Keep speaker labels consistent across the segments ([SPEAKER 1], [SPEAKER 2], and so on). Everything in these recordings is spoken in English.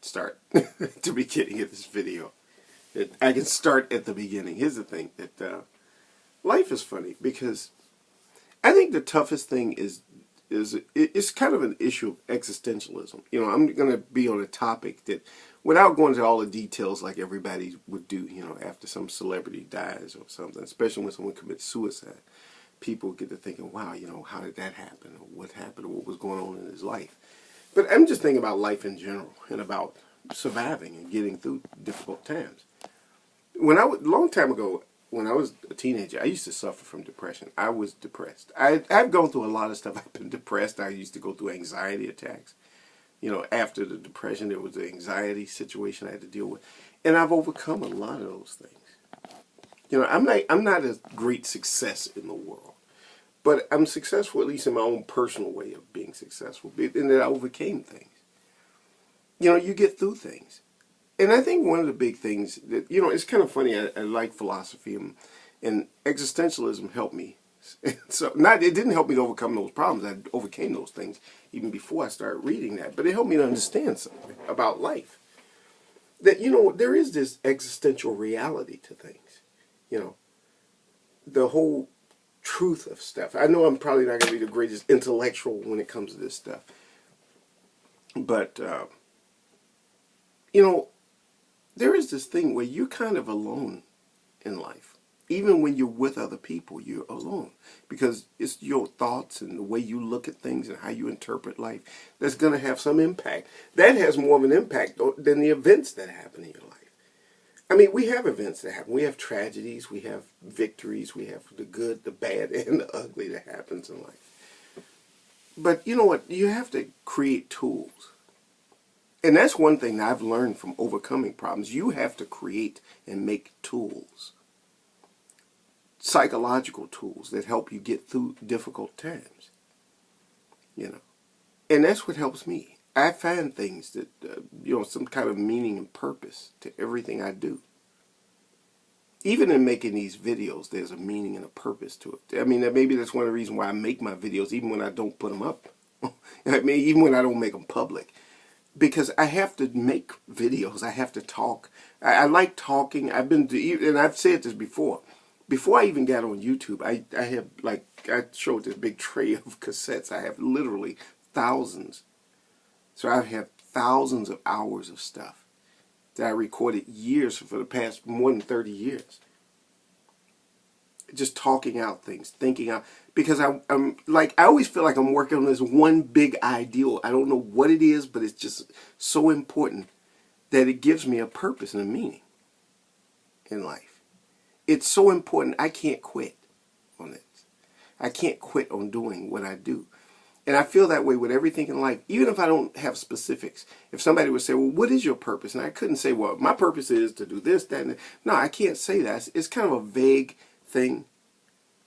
[SPEAKER 1] start at the beginning of this video. I can start at the beginning. Here's the thing that life is funny because I think the toughest thing is it's kind of an issue of existentialism. You know, I'm going to be on a topic that, without going into all the details like everybody would do, you know, after some celebrity dies or something, especially when someone commits suicide, people get to thinking, wow, you know, how did that happen? Or what happened? Or what was going on in his life? But I'm just thinking about life in general and about surviving and getting through difficult times. Long time ago, when I was a teenager, I used to suffer from depression. I was depressed. I've gone through a lot of stuff. I've been depressed. I used to go through anxiety attacks. You know, after the depression, there was an anxiety situation I had to deal with, and I've overcome a lot of those things. You know, I'm not a great success in the world, but I'm successful, at least in my own personal way of being successful, in that I overcame things. You know, you get through things. And I think one of the big things that, you know, it's kind of funny, I like philosophy, and existentialism helped me. So, it didn't help me to overcome those problems. I overcame those things even before I started reading that. But it helped me to understand something about life. That, you know, there is this existential reality to things. You know, the whole truth of stuff. I know I'm probably not going to be the greatest intellectual when it comes to this stuff. But, you know, there is this thing where you're kind of alone in life. Even when you're with other people, you're alone. Because it's your thoughts and the way you look at things and how you interpret life that's going to have some impact. That has more of an impact than the events that happen in your life. I mean, we have events that happen. We have tragedies, we have victories, we have the good, the bad, and the ugly that happens in life. But you know what? You have to create tools. And that's one thing that I've learned from overcoming problems. You have to create and make tools. Psychological tools that help you get through difficult times. You know. And that's what helps me. I find things that, you know, some kind of meaning and purpose to everything I do. Even in making these videos, there's a meaning and a purpose to it. I mean, maybe that's one of the reasons why I make my videos, even when I don't put them up. I mean, even when I don't make them public. Because I have to make videos. I have to talk. I like talking. And I've said this before. Before I even got on YouTube, I have, like, I showed this big tray of cassettes. I have literally thousands. So I have thousands of hours of stuff that I recorded years for the past more than 30 years. Just talking out things, thinking out, because I'm like, I always feel like I'm working on this one big ideal. I don't know what it is, but it's just so important that it gives me a purpose and a meaning in life. It's so important, I can't quit on it. I can't quit on doing what I do. And I feel that way with everything in life, even if I don't have specifics. If somebody would say, well, what is your purpose? And I couldn't say, well, my purpose is to do this, that, and that. No, I can't say that. It's kind of a vague thing.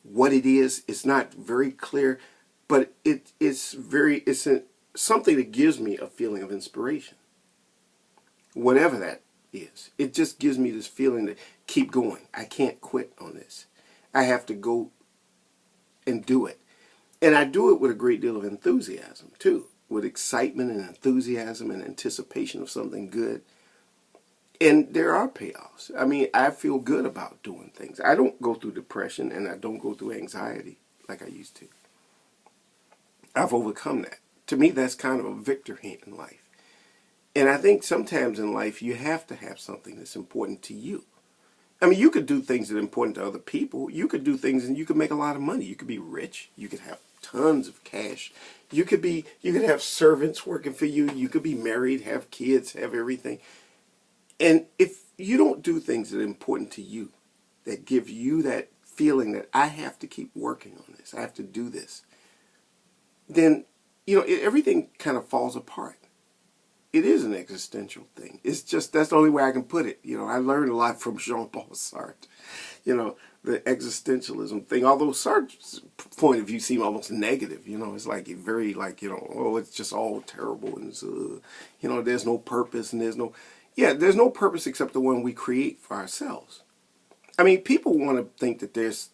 [SPEAKER 1] What it is, it's not very clear, but it's something that gives me a feeling of inspiration. Whatever that is. It just gives me this feeling to keep going. I can't quit on this. I have to go and do it. And I do it with a great deal of enthusiasm, too. With excitement and enthusiasm and anticipation of something good. And there are payoffs. I mean, I feel good about doing things. I don't go through depression and I don't go through anxiety like I used to. I've overcome that. To me, that's kind of a victory in life. And I think sometimes in life, you have to have something that's important to you. I mean, you could do things that are important to other people. You could do things and you could make a lot of money. You could be rich. You could have tons of cash. You could have servants working for you. You could be married, have kids, have everything. And if you don't do things that are important to you, that give you that feeling that I have to keep working on this, I have to do this, then, you know, everything kind of falls apart. It is an existential thing. It's just, that's the only way I can put it. You know, I learned a lot from Jean-Paul Sartre. You know, the existentialism thing. Although Sartre's point of view seemed almost negative. You know, it's like very, like, you know, oh, it's just all terrible. And, you know, there's no purpose and there's no... Yeah, there's no purpose except the one we create for ourselves. I mean, people want to think that there's,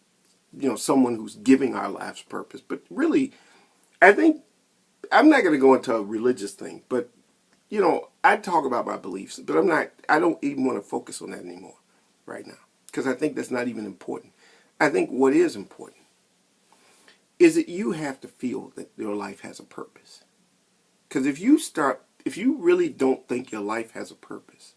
[SPEAKER 1] you know, someone who's giving our lives purpose. But really, I think, I'm not going to go into a religious thing, but you know, I talk about my beliefs, but I don't even want to focus on that anymore right now because I think that's not even important. I think what is important is that you have to feel that your life has a purpose. Because if you really don't think your life has a purpose,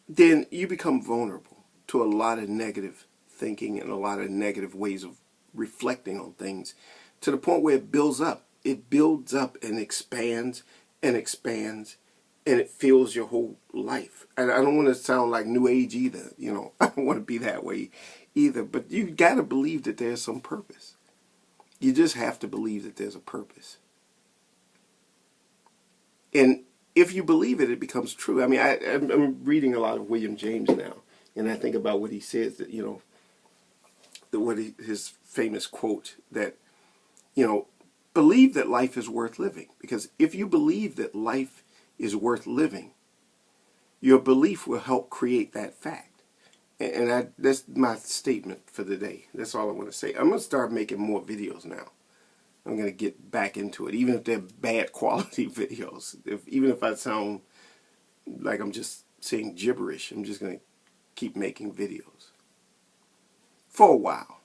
[SPEAKER 1] then you become vulnerable to a lot of negative thinking and a lot of negative ways of reflecting on things to the point where it builds up. It builds up and expands and expands and it fills your whole life. And I don't want to sound like New Age either, you know. I don't want to be that way either. But you got to believe that there's some purpose. You just have to believe that there's a purpose. And if you believe it, it becomes true. I mean, I'm reading a lot of William James now, and I think about what he says that, you know, his famous quote that, you know, believe that life is worth living. Because if you believe that life is worth living, your belief will help create that fact. And that's my statement for the day. That's all I want to say. I'm going to start making more videos now. I'm going to get back into it, even if they're bad quality videos. Even if I sound like I'm just saying gibberish, I'm just going to keep making videos for a while.